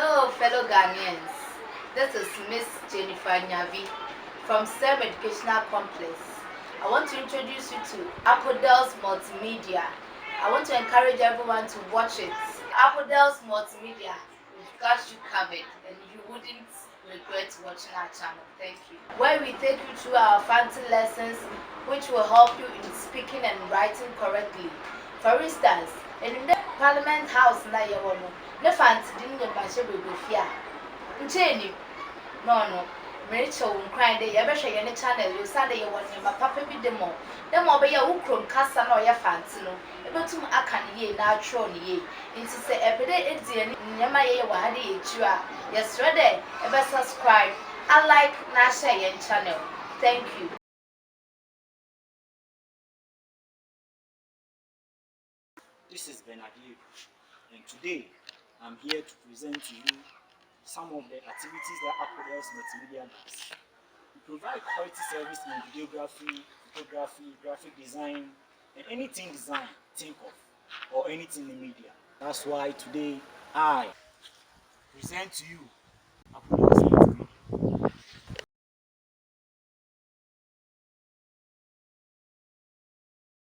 Hello, fellow Ghanaians. This is Miss Jennifer Nyavi from STEM Educational Complex. I want to introduce you to ADVERTISMENT Multimedia. I want to encourage everyone to watch it. ADVERTISMENT Multimedia, we've got you covered and you wouldn't regret watching our channel. Thank you. Where we take you through our fancy lessons which will help you in speaking and writing correctly. For instance, in the Parliament House na yewono, ne fancy din ye mahye bebefia. Ncheni, no. Mericho nkran de yebehwe ye ne channel yo sa de ye wonye ma papa bi demo. Demo be ya ukrom kasa na oya fancy no. Ebetum aka ne ye na atro ne ye. Nti se ebede edi ani nyama ye wa hade ye tu a. Yes ready. Ebe subscribe, and like na share ye channel. Thank you. This is Bernardo, and today I'm here to present to you some of the activities that ADVERTISMENT Multimedia does. We provide quality service in videography, photography, graphic design, and anything design, think of, or anything in media. That's why today I present to you